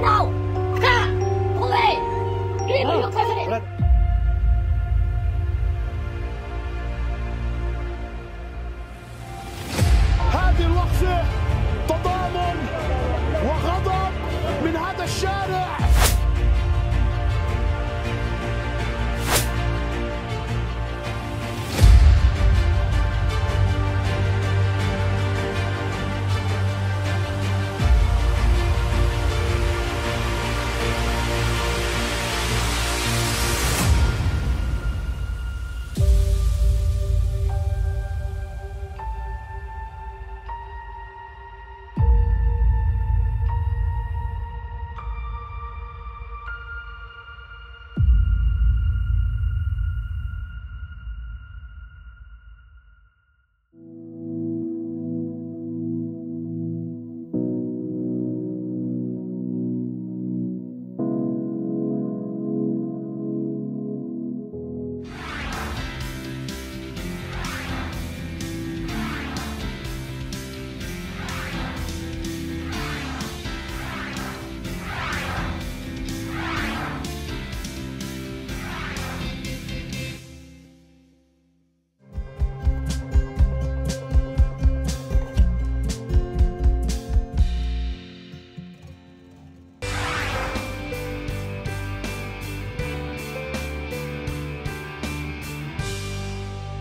now! Come! Away! Leave your country! هذه اللحظة تضامن وغضب من هذا الشارع.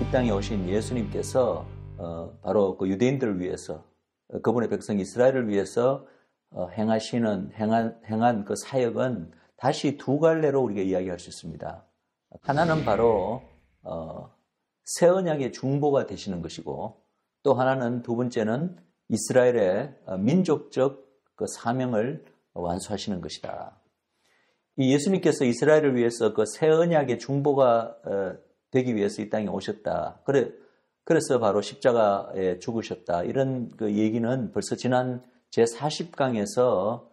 이 땅에 오신 예수님께서 바로 그 유대인들을 위해서 그분의 백성 이스라엘을 위해서 행한 그 사역은 다시 두 갈래로 우리가 이야기할 수 있습니다. 하나는 바로 새 언약의 중보가 되시는 것이고, 또 하나는 두 번째는 이스라엘의 민족적 그 사명을 완수하시는 것이다. 이 예수님께서 이스라엘을 위해서 그 새 언약의 중보가 되기 위해서 이 땅에 오셨다. 그래서 바로 십자가에 죽으셨다. 이런 그 얘기는 벌써 지난 제40강에서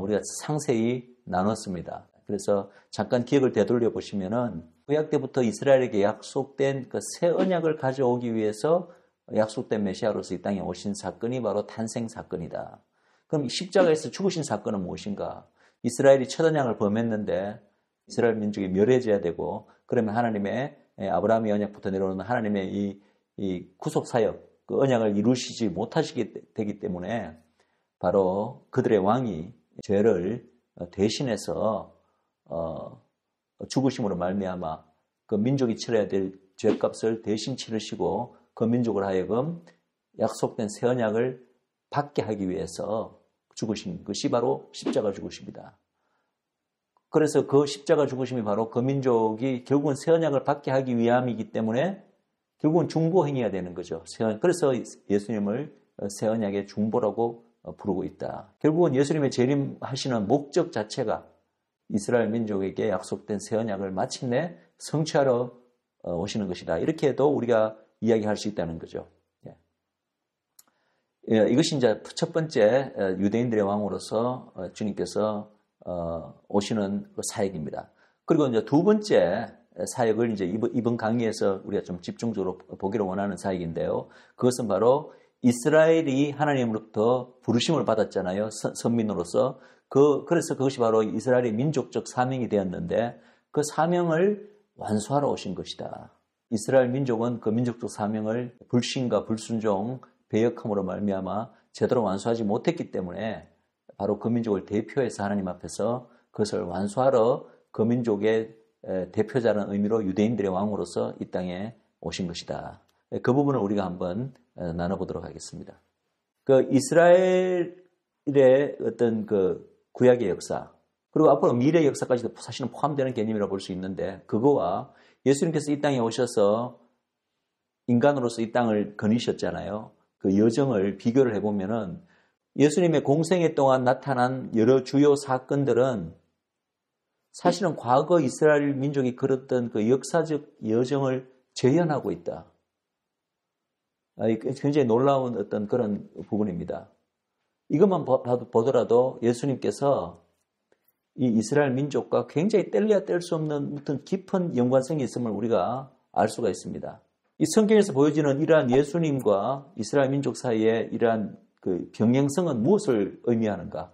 우리가 상세히 나눴습니다. 그래서 잠깐 기억을 되돌려 보시면은 구약 때부터 이스라엘에게 약속된 그 새 언약을 가져오기 위해서 약속된 메시아로서 이 땅에 오신 사건이 바로 탄생 사건이다. 그럼 십자가에서 죽으신 사건은 무엇인가? 이스라엘이 첫 언약을 범했는데 이스라엘 민족이 멸해져야 되고, 그러면 하나님의 아브라함의 언약부터 내려오는 하나님의 이 구속 사역, 그 언약을 이루시지 못하시게 되기 때문에 바로 그들의 왕이 죄를 대신해서 죽으심으로 말미암아 그 민족이 치러야 될 죄값을 대신 치르시고 그 민족을 하여금 약속된 새 언약을 받게 하기 위해서 죽으신 것이 바로 십자가 죽으심이다. 그래서 그 십자가 죽으심이 바로 그 민족이 결국은 새 언약을 받게 하기 위함이기 때문에 결국은 중보 행위가 되는 거죠. 그래서 예수님을 새 언약의 중보라고 부르고 있다. 결국은 예수님의 재림하시는 목적 자체가 이스라엘 민족에게 약속된 새 언약을 마침내 성취하러 오시는 것이다. 이렇게 해도 우리가 이야기할 수 있다는 거죠. 이것이 이제 첫 번째 유대인들의 왕으로서 주님께서 오시는 그 사역입니다. 그리고 이제 두 번째 사역을 이제 이번 강의에서 우리가 좀 집중적으로 보기를 원하는 사역인데요. 그것은 바로 이스라엘이 하나님으로부터 부르심을 받았잖아요. 선민으로서. 그래서 그것이 바로 이스라엘의 민족적 사명이 되었는데 그 사명을 완수하러 오신 것이다. 이스라엘 민족은 그 민족적 사명을 불신과 불순종, 배역함으로 말미암아 제대로 완수하지 못했기 때문에 바로 그 민족을 대표해서 하나님 앞에서 그것을 완수하러 그 민족의 대표자라는 의미로 유대인들의 왕으로서 이 땅에 오신 것이다. 그 부분을 우리가 한번 나눠보도록 하겠습니다. 그 이스라엘의 어떤 그 구약의 역사, 그리고 앞으로 미래의 역사까지도 사실은 포함되는 개념이라고 볼 수 있는데, 그거와 예수님께서 이 땅에 오셔서 인간으로서 이 땅을 거니셨잖아요. 그 여정을 비교를 해보면은 예수님의 공생애 동안 나타난 여러 주요 사건들은 사실은 과거 이스라엘 민족이 걸었던 그 역사적 여정을 재현하고 있다. 굉장히 놀라운 어떤 그런 부분입니다. 이것만 보더라도 예수님께서 이 이스라엘 민족과 굉장히 뗄래야 뗄 수 없는 어떤 깊은 연관성이 있음을 우리가 알 수가 있습니다. 이 성경에서 보여지는 이러한 예수님과 이스라엘 민족 사이의 이러한 그 병행성은 무엇을 의미하는가?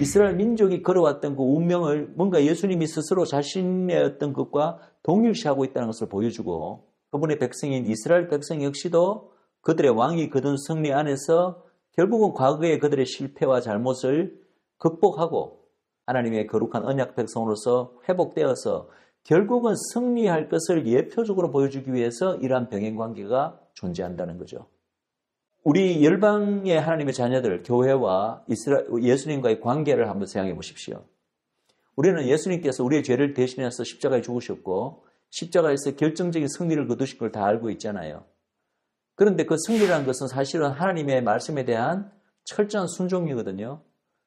이스라엘 민족이 걸어왔던 그 운명을 뭔가 예수님이 스스로 자신의 어떤 것과 동일시하고 있다는 것을 보여주고 그분의 백성인 이스라엘 백성 역시도 그들의 왕이 거둔 승리 안에서 결국은 과거의 그들의 실패와 잘못을 극복하고 하나님의 거룩한 언약 백성으로서 회복되어서 결국은 승리할 것을 예표적으로 보여주기 위해서 이러한 병행관계가 존재한다는 거죠. 우리 열방의 하나님의 자녀들, 교회와 예수님과의 관계를 한번 생각해 보십시오. 우리는 예수님께서 우리의 죄를 대신해서 십자가에 죽으셨고 십자가에서 결정적인 승리를 거두신 걸 다 알고 있잖아요. 그런데 그 승리라는 것은 사실은 하나님의 말씀에 대한 철저한 순종이거든요.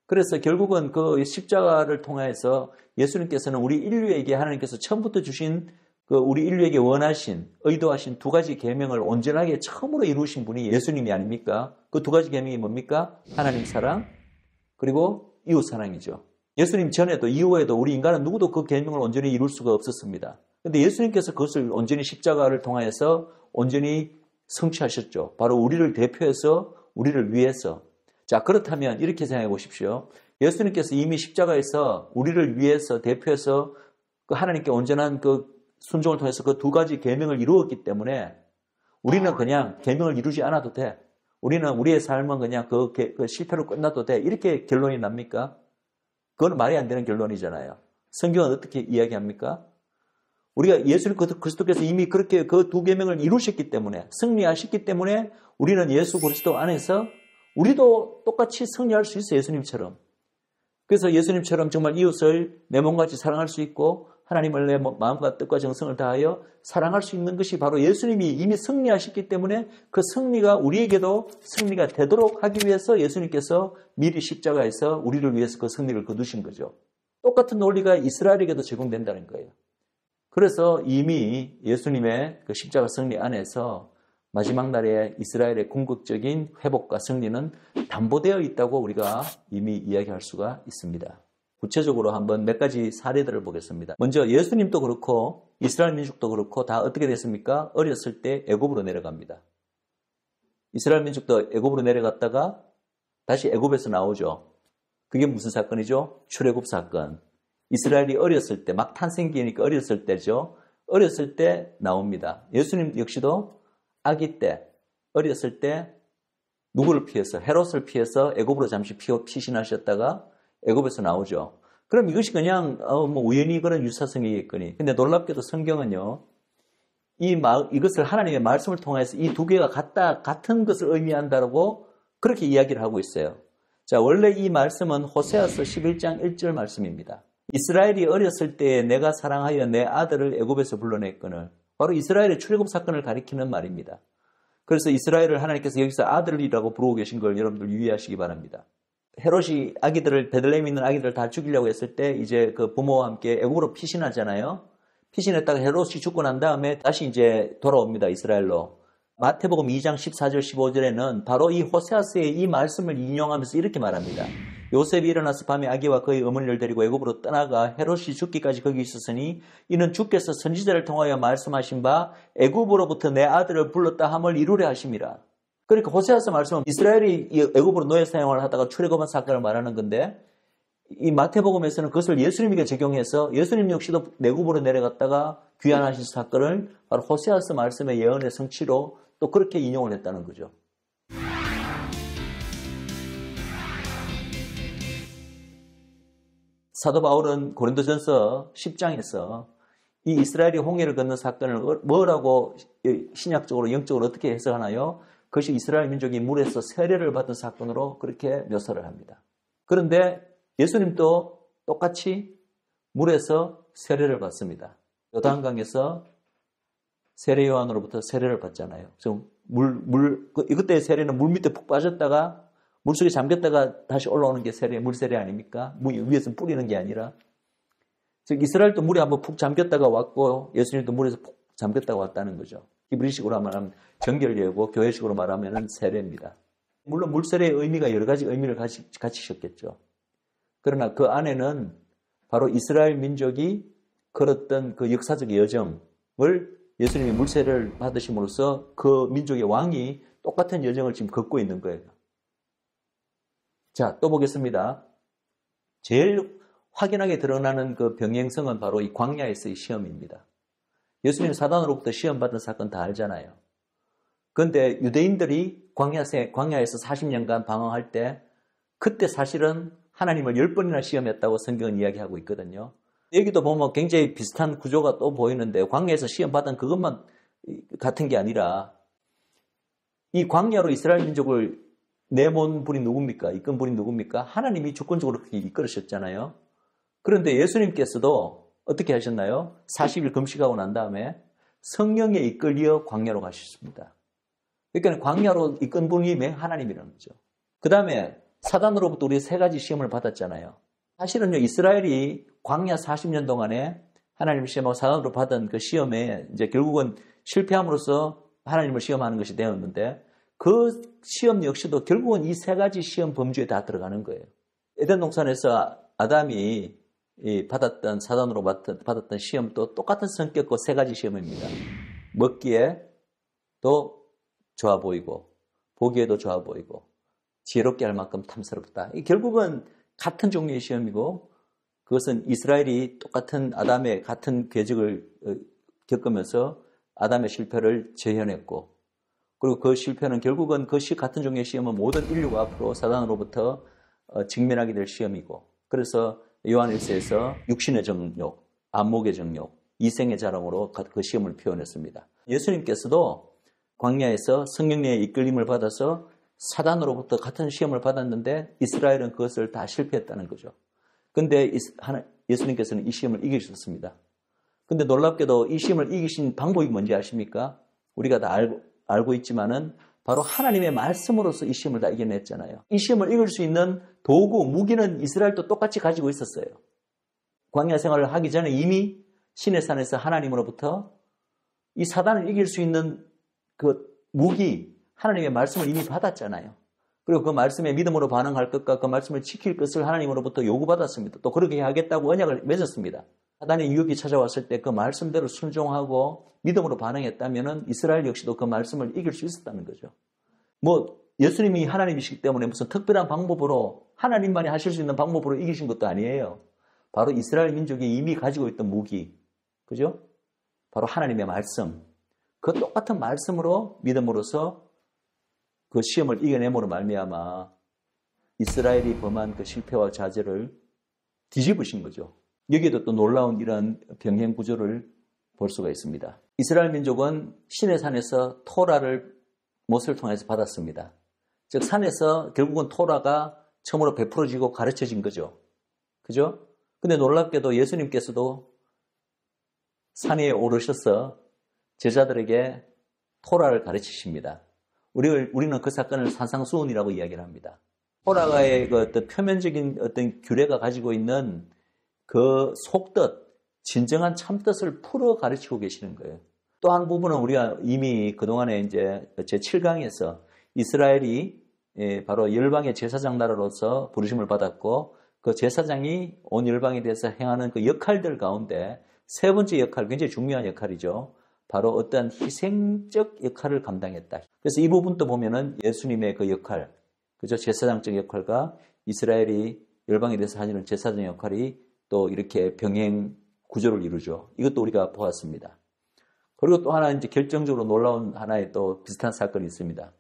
그래서 결국은 그 십자가를 통해서 예수님께서는 우리 인류에게 하나님께서 처음부터 주신 그 우리 인류에게 원하신, 의도하신 두 가지 계명을 온전하게 처음으로 이루신 분이 예수님이 아닙니까? 그 두 가지 계명이 뭡니까? 하나님 사랑, 그리고 이웃 사랑이죠. 예수님 전에도 이후에도 우리 인간은 누구도 그 계명을 온전히 이룰 수가 없었습니다. 그런데 예수님께서 그것을 온전히 십자가를 통해서 온전히 성취하셨죠. 바로 우리를 대표해서 우리를 위해서. 자, 그렇다면 이렇게 생각해 보십시오. 예수님께서 이미 십자가에서 우리를 위해서 대표해서 그 하나님께 온전한 그 순종을 통해서 그 두 가지 계명을 이루었기 때문에 우리는 그냥 계명을 이루지 않아도 돼. 우리는 우리의 삶은 그냥 그 실패로 끝나도 돼. 이렇게 결론이 납니까? 그건 말이 안 되는 결론이잖아요. 성경은 어떻게 이야기합니까? 우리가 예수 그리스도께서 이미 그렇게 그 두 계명을 이루셨기 때문에 승리하셨기 때문에 우리는 예수 그리스도 안에서 우리도 똑같이 승리할 수 있어요. 예수님처럼. 그래서 예수님처럼 정말 이웃을 내 몸같이 사랑할 수 있고 하나님을 내 마음과 뜻과 정성을 다하여 사랑할 수 있는 것이 바로 예수님이 이미 승리하셨기 때문에 그 승리가 우리에게도 승리가 되도록 하기 위해서 예수님께서 미리 십자가에서 우리를 위해서 그 승리를 거두신 거죠. 똑같은 논리가 이스라엘에게도 적용된다는 거예요. 그래서 이미 예수님의 그 십자가 승리 안에서 마지막 날에 이스라엘의 궁극적인 회복과 승리는 담보되어 있다고 우리가 이미 이야기할 수가 있습니다. 구체적으로 한번 몇 가지 사례들을 보겠습니다. 먼저 예수님도 그렇고 이스라엘 민족도 그렇고 다 어떻게 됐습니까? 어렸을 때 애굽으로 내려갑니다. 이스라엘 민족도 애굽으로 내려갔다가 다시 애굽에서 나오죠. 그게 무슨 사건이죠? 출애굽 사건. 이스라엘이 어렸을 때, 막 탄생기니까 어렸을 때죠. 어렸을 때 나옵니다. 예수님 역시도 아기 때, 어렸을 때 누구를 피해서? 헤롯을 피해서 애굽으로 잠시 피신하셨다가 애굽에서 나오죠. 그럼 이것이 그냥 우연히 그런 유사성이겠거니. 근데 놀랍게도 성경은요, 이것을 하나님의 말씀을 통해서 이 두 개가 같은 것을 의미한다고 그렇게 이야기를 하고 있어요. 자, 원래 이 말씀은 호세아서 11장 1절 말씀입니다. 이스라엘이 어렸을 때에 내가 사랑하여 내 아들을 애굽에서 불러냈거늘. 바로 이스라엘의 출애굽 사건을 가리키는 말입니다. 그래서 이스라엘을 하나님께서 여기서 아들이라고 부르고 계신 걸 여러분들 유의하시기 바랍니다. 헤롯이 베들레헴에 있는 아기들을 다 죽이려고 했을 때 이제 그 부모와 함께 애굽으로 피신하잖아요. 피신했다가 헤롯이 죽고 난 다음에 다시 이제 돌아옵니다. 이스라엘로. 마태복음 2장 14절 15절에는 바로 이 호세아서의 이 말씀을 인용하면서 이렇게 말합니다. 요셉이 일어나서 밤에 아기와 그의 어머니를 데리고 애굽으로 떠나가 헤롯이 죽기까지 거기 있었으니 이는 주께서 선지자를 통하여 말씀하신 바 애굽으로부터 내 아들을 불렀다 함을 이루려 하심이라. 그러니까 호세아서 말씀은 이스라엘이 애굽으로 노예 사용을 하다가 출애굽한 사건을 말하는 건데 이 마태복음에서는 그것을 예수님에게 적용해서 예수님 역시도 애굽으로 내려갔다가 귀환하신 사건을 바로 호세아서 말씀의 예언의 성취로 또 그렇게 인용을 했다는 거죠. 사도 바울은 고린도전서 10장에서 이 이스라엘이 홍해를 건넌 사건을 뭐라고 신약적으로 영적으로 어떻게 해석하나요? 그것이 이스라엘 민족이 물에서 세례를 받은 사건으로 그렇게 묘사를 합니다. 그런데 예수님도 똑같이 물에서 세례를 받습니다. 요단강에서 세례 요한으로부터 세례를 받잖아요. 그때의 세례는 물 밑에 푹 빠졌다가 물속에 잠겼다가 다시 올라오는 게 물세례 아닙니까? 위에서 뿌리는 게 아니라. 즉 이스라엘도 물에 한번 푹 잠겼다가 왔고 예수님도 물에서 푹 잠겼다가 왔다는 거죠. 히브리식으로 말하면 정결례고 교회식으로 말하면 세례입니다. 물론 물세례의 의미가 여러 가지 의미를 가지셨겠죠. 그러나 그 안에는 바로 이스라엘 민족이 걸었던 그 역사적 여정을 예수님이 물세례를 받으심으로써 그 민족의 왕이 똑같은 여정을 지금 걷고 있는 거예요. 자, 또 보겠습니다. 제일 확연하게 드러나는 그 병행성은 바로 이 광야에서의 시험입니다. 예수님 사단으로부터 시험받은 사건 다 알잖아요. 그런데 유대인들이 광야에서 40년간 방황할 때 그때 사실은 하나님을 10번이나 시험했다고 성경은 이야기하고 있거든요. 여기도 보면 굉장히 비슷한 구조가 또 보이는데 광야에서 시험받은 그것만 같은 게 아니라 이 광야로 이스라엘 민족을 내몬 분이 누굽니까? 이끈 분이 누굽니까? 하나님이 주권적으로 그렇게 이끌으셨잖아요. 그런데 예수님께서도 어떻게 하셨나요? 40일 금식하고 난 다음에 성령에 이끌려 광야로 가셨습니다. 그러니까 광야로 이끈 분이 하나님이라는 거죠. 그 다음에 사단으로부터 우리 세 가지 시험을 받았잖아요. 사실은요, 이스라엘이 광야 40년 동안에 하나님을 시험하고 사단으로 받은 그 시험에 이제 결국은 실패함으로써 하나님을 시험하는 것이 되었는데 그 시험 역시도 결국은 이 세 가지 시험 범주에 다 들어가는 거예요. 에덴 동산에서 아담이 받았던 사단으로 받았던 시험도 똑같은 성격과 세 가지 시험입니다. 먹기에 도 좋아 보이고 보기에도 좋아 보이고 지혜롭게 할 만큼 탐스럽다. 결국은 같은 종류의 시험이고 그것은 이스라엘이 똑같은 아담의 같은 궤적을 겪으면서 아담의 실패를 재현했고 그리고 그 실패는 결국은 그 같은 종류의 시험은 모든 인류가 앞으로 사단으로부터 직면하게 될 시험이고 그래서 요한일서에서 육신의 정욕, 안목의 정욕, 이생의 자랑으로 그 시험을 표현했습니다. 예수님께서도 광야에서 성령의 이끌림을 받아서 사단으로부터 같은 시험을 받았는데 이스라엘은 그것을 다 실패했다는 거죠. 그런데 예수님께서는 이 시험을 이기셨습니다. 근데 놀랍게도 이 시험을 이기신 방법이 뭔지 아십니까? 우리가 다 알고 있지만은 바로 하나님의 말씀으로서 이 시험을 다 이겨냈잖아요. 이 시험을 이길 수 있는 도구, 무기는 이스라엘도 똑같이 가지고 있었어요. 광야 생활을 하기 전에 이미 신의 산에서 하나님으로부터 이 사단을 이길 수 있는 그 무기, 하나님의 말씀을 이미 받았잖아요. 그리고 그 말씀에 믿음으로 반응할 것과 그 말씀을 지킬 것을 하나님으로부터 요구받았습니다. 또 그렇게 하겠다고 언약을 맺었습니다. 사단의 유혹이 찾아왔을 때 그 말씀대로 순종하고 믿음으로 반응했다면 이스라엘 역시도 그 말씀을 이길 수 있었다는 거죠. 예수님이 하나님이시기 때문에 무슨 특별한 방법으로 하나님만이 하실 수 있는 방법으로 이기신 것도 아니에요. 바로 이스라엘 민족이 이미 가지고 있던 무기, 그죠? 바로 하나님의 말씀. 그 똑같은 말씀으로 믿음으로써 그 시험을 이겨내므로 말미암아 이스라엘이 범한 그 실패와 좌절을 뒤집으신 거죠. 여기에도 또 놀라운 이런 병행 구조를 볼 수가 있습니다. 이스라엘 민족은 신의 산에서 토라를 모세를 통해서 받았습니다. 즉 산에서 결국은 토라가 처음으로 베풀어지고 가르쳐진 거죠. 그죠? 근데 놀랍게도 예수님께서도 산 위에 오르셔서 제자들에게 토라를 가르치십니다. 우리는 그 사건을 산상수훈이라고 이야기를 합니다. 토라의 그 어떤 표면적인 어떤 규례가 가지고 있는 그 속뜻, 진정한 참뜻을 풀어 가르치고 계시는 거예요. 또 한 부분은 우리가 이미 그동안에 이제 제7강에서 이스라엘이 바로 열방의 제사장 나라로서 부르심을 받았고 그 제사장이 온 열방에 대해서 행하는 그 역할들 가운데 세 번째 역할, 굉장히 중요한 역할이죠. 바로 어떤 희생적 역할을 감당했다. 그래서 이 부분도 보면은 예수님의 그 역할, 그죠? 제사장적 역할과 이스라엘이 열방에 대해서 하는 제사장 역할이 또 이렇게 병행 구조를 이루죠. 이것도 우리가 보았습니다. 그리고 또 하나 이제 결정적으로 놀라운 하나의 또 비슷한 사건이 있습니다.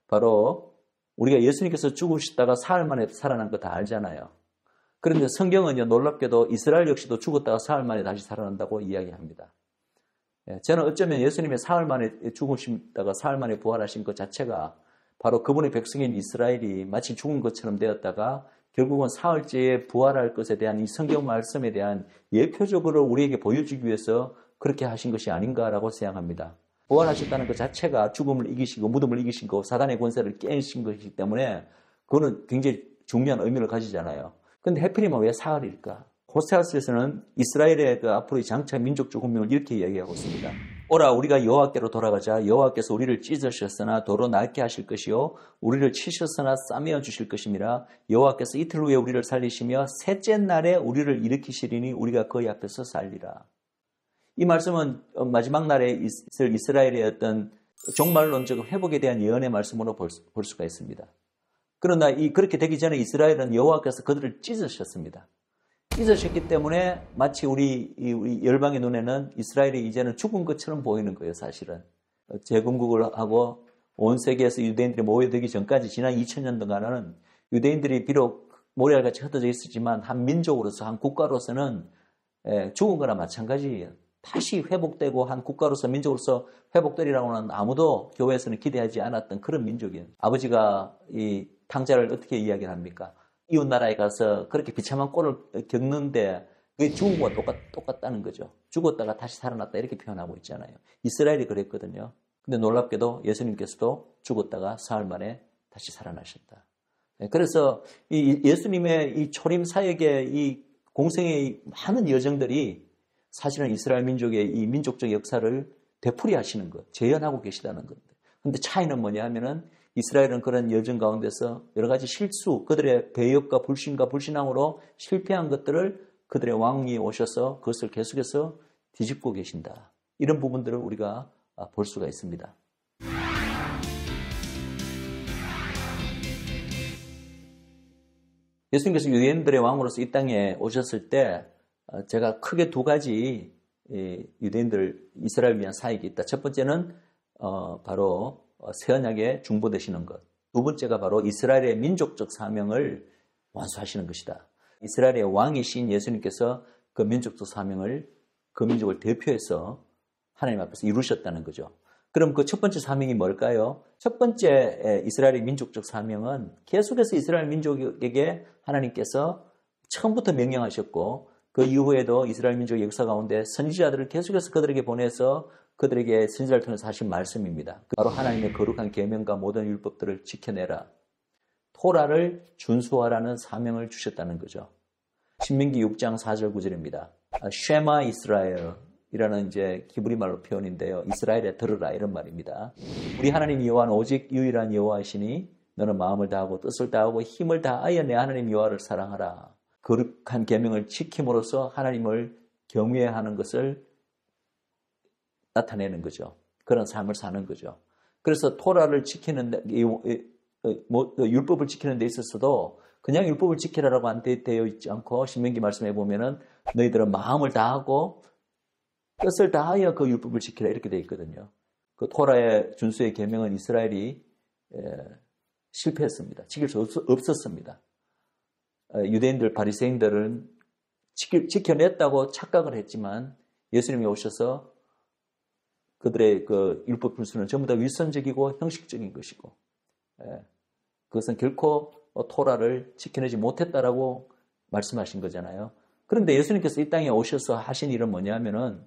바로 우리가 예수님께서 죽으셨다가 사흘 만에 살아난 거 다 알잖아요. 그런데 성경은 놀랍게도 이스라엘 역시도 죽었다가 사흘 만에 다시 살아난다고 이야기합니다. 저는 어쩌면 예수님의 사흘 만에 죽으시다가 사흘 만에 부활하신 것 자체가 바로 그분의 백성인 이스라엘이 마치 죽은 것처럼 되었다가 결국은 사흘째에 부활할 것에 대한 이 성경 말씀에 대한 예표적으로 우리에게 보여주기 위해서 그렇게 하신 것이 아닌가라고 생각합니다. 부활하셨다는 것 자체가 죽음을 이기시고 무덤을 이기신 거, 사단의 권세를 깨신 것이기 때문에 그거는 굉장히 중요한 의미를 가지잖아요. 그런데 해필이면 왜 사흘일까? 호세아서에서는 이스라엘의 그 앞으로의 장차 민족적 운명을 이렇게 이야기하고 있습니다. 오라 우리가 여호와께로 돌아가자. 여호와께서 우리를 찢으셨으나 도로 낡게 하실 것이요 우리를 치셨으나 싸매어 주실 것임이라. 여호와께서 이틀 후에 우리를 살리시며 셋째 날에 우리를 일으키시리니 우리가 그의 앞에서 살리라. 이 말씀은 마지막 날에 있을 이스라엘의 어떤 종말론적 회복에 대한 예언의 말씀으로 볼 수가 있습니다. 그러나 그렇게 되기 전에 이스라엘은 여호와께서 그들을 찢으셨습니다. 찢으셨기 때문에 마치 우리 열방의 눈에는 이스라엘이 이제는 죽은 것처럼 보이는 거예요, 사실은. 재건국을 하고 온 세계에서 유대인들이 모여들기 전까지 지난 2000년 동안은 유대인들이 비록 모래알같이 흩어져 있었지만 한 민족으로서, 한 국가로서는 죽은 거나 마찬가지예요. 다시 회복되고 한 국가로서, 민족으로서 회복되리라고는 아무도 교회에서는 기대하지 않았던 그런 민족이에요. 아버지가 이 탕자를 어떻게 이야기를 합니까? 이웃 나라에 가서 그렇게 비참한 꼴을 겪는데 그게 죽은 거와 똑같다는 거죠. 죽었다가 다시 살아났다 이렇게 표현하고 있잖아요. 이스라엘이 그랬거든요. 근데 놀랍게도 예수님께서도 죽었다가 사흘 만에 다시 살아나셨다. 그래서 이 예수님의 이 초림 사역의 이 공생의 많은 여정들이 사실은 이스라엘 민족의 이 민족적 역사를 되풀이하시는 것, 재현하고 계시다는 겁니다. 근데 차이는 뭐냐 하면은 이스라엘은 그런 여정 가운데서 여러 가지 실수, 그들의 배역과 불신과 불신앙으로 실패한 것들을 그들의 왕이 오셔서 그것을 계속해서 뒤집고 계신다. 이런 부분들을 우리가 볼 수가 있습니다. 예수님께서 유대인들의 왕으로서 이 땅에 오셨을 때 제가 크게 두 가지 유대인들, 이스라엘을 위한 사역이 있다. 첫 번째는 바로 새 언약에 중보되시는 것. 두 번째가 바로 이스라엘의 민족적 사명을 완수하시는 것이다. 이스라엘의 왕이신 예수님께서 그 민족적 사명을, 그 민족을 대표해서 하나님 앞에서 이루셨다는 거죠. 그럼 그 첫 번째 사명이 뭘까요? 첫 번째 이스라엘의 민족적 사명은 계속해서 이스라엘 민족에게 하나님께서 처음부터 명령하셨고 그 이후에도 이스라엘 민족의 역사 가운데 선지자들을 계속해서 그들에게 보내서 그들에게 선지자를 통해서 하신 말씀입니다. 바로 하나님의 거룩한 계명과 모든 율법들을 지켜내라. 토라를 준수하라는 사명을 주셨다는 거죠. 신명기 6장 4절 9절입니다. 쉐마 이스라엘이라는 이제 히브리 말로 표현인데요. 이스라엘에 들으라 이런 말입니다. 우리 하나님 여호와는 오직 유일한 여호와이시니 너는 마음을 다하고 뜻을 다하고 힘을 다하여 내 하나님 여호와를 사랑하라. 거룩한 계명을 지킴으로써 하나님을 경외하는 것을 나타내는 거죠. 그런 삶을 사는 거죠. 그래서 토라를 지키는 데, 율법을 지키는 데 있어서도 그냥 율법을 지키라라고 안 되어 있지 않고 신명기 말씀에 보면은 너희들은 마음을 다하고 뜻을 다하여 그 율법을 지키라 이렇게 되어 있거든요. 그 토라의 준수의 계명은 이스라엘이 실패했습니다. 지킬 수 없었습니다. 유대인들, 바리새인들은 지켜냈다고 착각을 했지만 예수님이 오셔서 그들의 그 율법 분수는 전부 다 위선적이고 형식적인 것이고 그것은 결코 토라를 지켜내지 못했다라고 말씀하신 거잖아요. 그런데 예수님께서 이 땅에 오셔서 하신 일은 뭐냐면은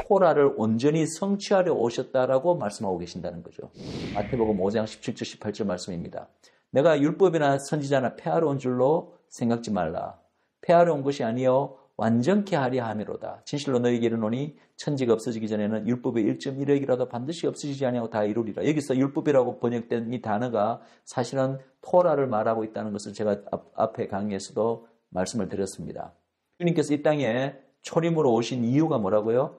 토라를 온전히 성취하려 오셨다라고 말씀하고 계신다는 거죠. 마태복음 5장 17절 18절 말씀입니다. 내가 율법이나 선지자나 폐하러 온 줄로 생각지 말라. 폐하러 온 것이 아니요 완전케 하려 함이로다. 진실로 너희에게 이르노니 천지가 없어지기 전에는 율법의 1.1획이라도 반드시 없어지지 아니하고 다 이루리라. 여기서 율법이라고 번역된 이 단어가 사실은 토라를 말하고 있다는 것을 제가 앞에 강의에서도 말씀을 드렸습니다. 주님께서 이 땅에 초림으로 오신 이유가 뭐라고요?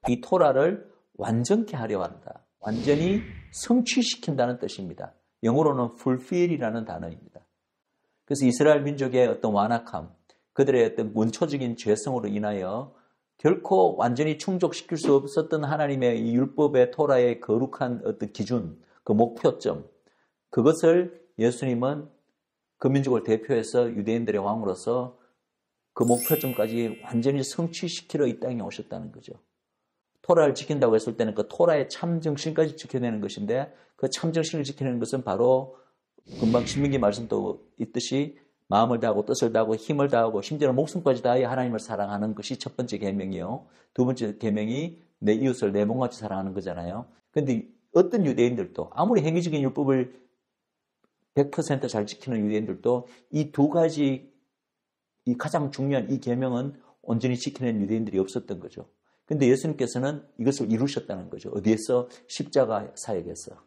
이 토라를 완전케 하려 한다. 완전히 성취시킨다는 뜻입니다. 영어로는 fulfill이라는 단어입니다. 그래서 이스라엘 민족의 어떤 완악함, 그들의 어떤 원초적인 죄성으로 인하여 결코 완전히 충족시킬 수 없었던 하나님의 이 율법의 토라의 거룩한 어떤 기준, 그 목표점, 그것을 예수님은 그 민족을 대표해서 유대인들의 왕으로서 그 목표점까지 완전히 성취시키러 이 땅에 오셨다는 거죠. 토라를 지킨다고 했을 때는 그 토라의 참정신까지 지켜내는 것인데 그 참정신을 지키는 것은 바로 금방 신명기 말씀도 있듯이 마음을 다하고 뜻을 다하고 힘을 다하고 심지어는 목숨까지 다하여 하나님을 사랑하는 것이 첫 번째 계명이요. 두 번째 계명이 내 이웃을 내 몸같이 사랑하는 거잖아요. 그런데 어떤 유대인들도 아무리 행위적인 율법을 100% 잘 지키는 유대인들도 이 두 가지 이 가장 중요한 이 계명은 온전히 지키는 유대인들이 없었던 거죠. 그런데 예수님께서는 이것을 이루셨다는 거죠. 어디에서? 십자가 사역에서.